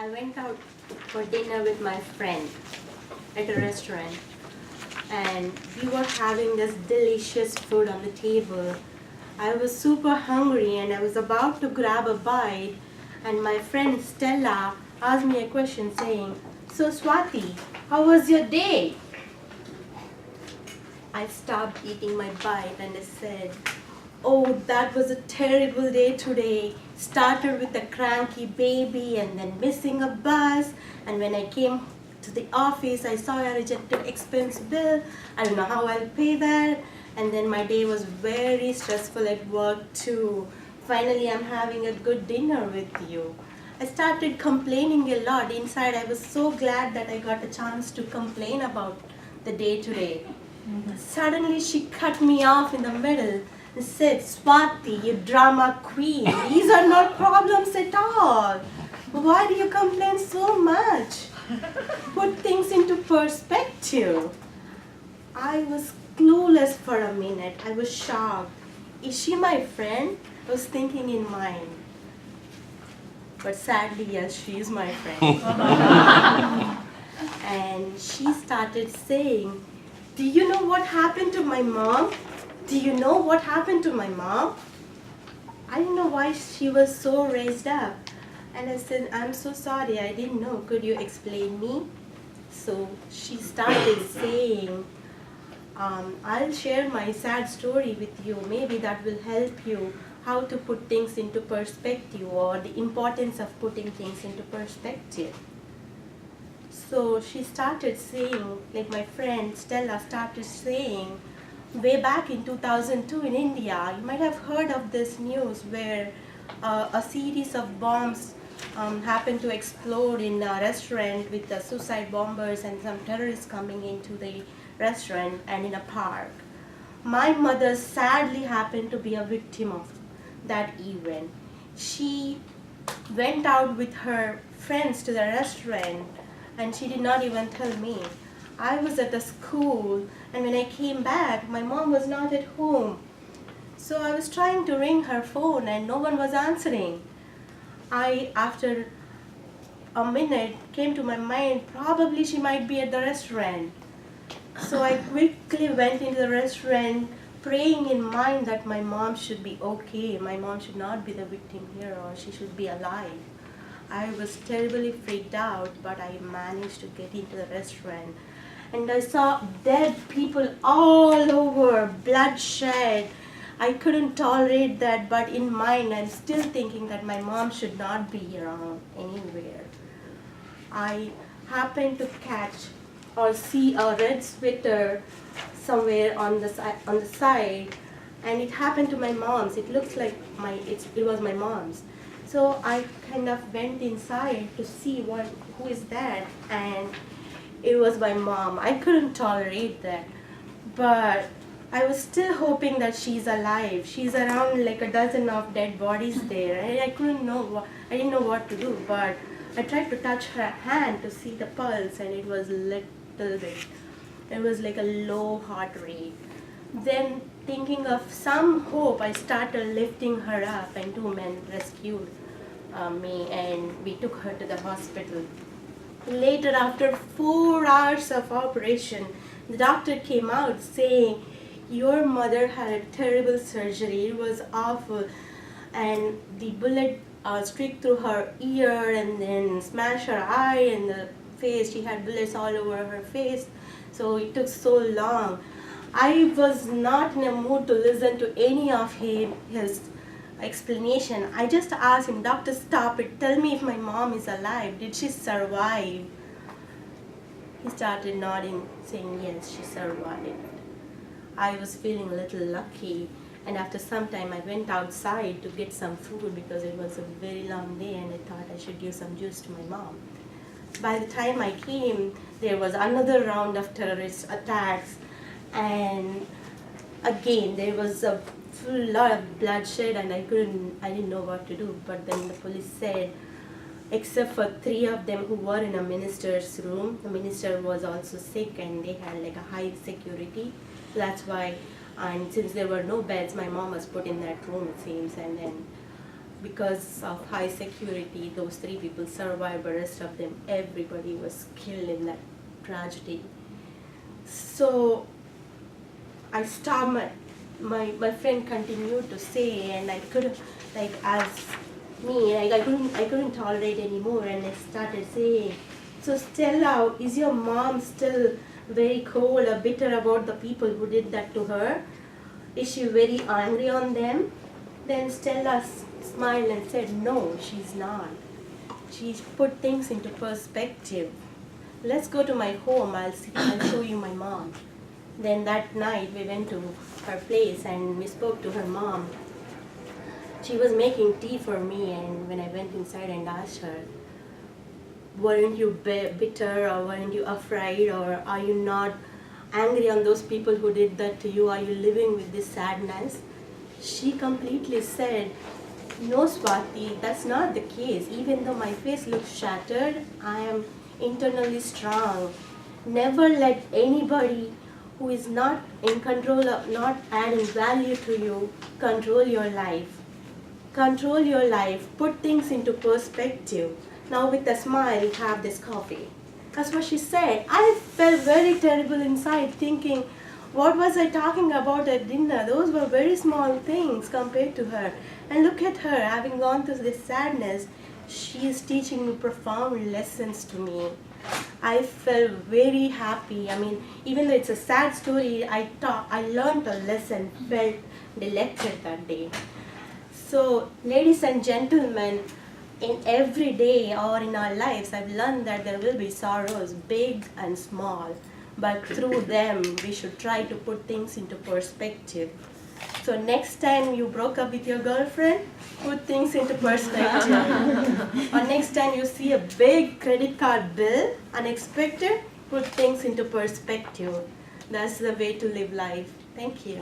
I went out for dinner with my friend at a restaurant, and we were having this delicious food on the table. I was super hungry and I was about to grab a bite, and my friend Stella asked me a question saying, "So Swathi, how was your day?" I stopped eating my bite and I said, "Oh, that was a terrible day today. Started with a cranky baby and then missing a bus. And when I came to the office, I saw a rejected expense bill. I don't know how I'll pay that. And then my day was very stressful at work too. Finally, I'm having a good dinner with you." I started complaining a lot. Inside, I was so glad that I got a chance to complain about the day today. Suddenly, she cut me off in the middle and said, "Swathi, you drama queen, these are not problems at all. Why do you complain so much? Put things into perspective." I was clueless for a minute. I was shocked. Is she my friend? I was thinking in mind. But sadly, yes, she is my friend. And she started saying, "Do you know what happened to my mom? Do you know what happened to my mom?" I didn't know why she was so raised up. And I said, "I'm so sorry, I didn't know. Could you explain me?" So she started saying, "I'll share my sad story with you. Maybe that will help you how to put things into perspective, or the importance of putting things into perspective." So she started saying, like my friend Stella started saying, way back in 2002 in India, you might have heard of this news where a series of bombs happened to explode in a restaurant with the suicide bombers and some terrorists coming into the restaurant and in a park. My mother sadly happened to be a victim of that event. She went out with her friends to the restaurant and she did not even tell me. I was at the school, and when I came back, my mom was not at home. So I was trying to ring her phone and no one was answering. After a minute, came to my mind, probably she might be at the restaurant. So I quickly went into the restaurant, praying in mind that my mom should be okay. My mom should not be the victim here, or she should be alive. I was terribly freaked out, but I managed to get into the restaurant. And I saw dead people all over, bloodshed. I couldn't tolerate that, but in mind, I'm still thinking that my mom should not be around anywhere. I happened to catch or see a red sweater somewhere on the side, and it happened to my mom's. It looks like it was my mom's. So I kind of went inside to see who is that, and it was my mom. I couldn't tolerate that, but I was still hoping that she's alive. She's around like a dozen of dead bodies there, and I didn't know what to do, but I tried to touch her hand to see the pulse, and it was little bit. It was like a low heart rate. Then, thinking of some hope, I started lifting her up, and two men rescued me, and we took her to the hospital. Later, after 4 hours of operation, the doctor came out saying, "Your mother had a terrible surgery. It was awful, and the bullet streaked through her ear and then smashed her eye and the face. She had bullets all over her face, so it took so long." I was not in a mood to listen to any of his explanation. I just asked him, "Doctor, stop it. Tell me if my mom is alive. Did she survive?" He started nodding, saying, "Yes, she survived." I was feeling a little lucky, and after some time I went outside to get some food because it was a very long day and I thought I should give some juice to my mom. By the time I came, there was another round of terrorist attacks, and again there was a lot of bloodshed, and I didn't know what to do. But then the police said, except for 3 of them who were in a minister's room, the minister was also sick and they had like a high security. That's why, and since there were no beds, my mom was put in that room, it seems, and then because of high security, those 3 people survived, but rest of them, everybody was killed in that tragedy. So I stopped. My friend continued to say, and I couldn't, like, as me, I couldn't tolerate anymore, and I started saying, so Stella, is your mom still very cold or bitter about the people who did that to her? Is she very angry on them? Then Stella smiled and said, no, she's not. She put things into perspective. Let's go to my home, I'll show you my mom. Then that night we went to her place and we spoke to her mom. She was making tea for me, and when I went inside and asked her, weren't you bitter, or weren't you afraid, or are you not angry on those people who did that to you? Are you living with this sadness? She completely said, no, Swathi, that's not the case. Even though my face looks shattered, I am internally strong. Never let anybody who is not in control of, not adding value to you, control your life. Control your life, put things into perspective. Now with a smile, have this coffee. That's what she said. I felt very terrible inside, thinking, what was I talking about at dinner? Those were very small things compared to her. And look at her, having gone through this sadness, she is teaching me profound lessons to me. I felt very happy. I mean, even though it's a sad story, I learned a lesson, felt delighted that day. So, ladies and gentlemen, in every day or in our lives, I've learned that there will be sorrows, big and small. But through them, we should try to put things into perspective. So next time you broke up with your girlfriend, put things into perspective. Or next time you see a big credit card bill, unexpected, put things into perspective. That's the way to live life. Thank you.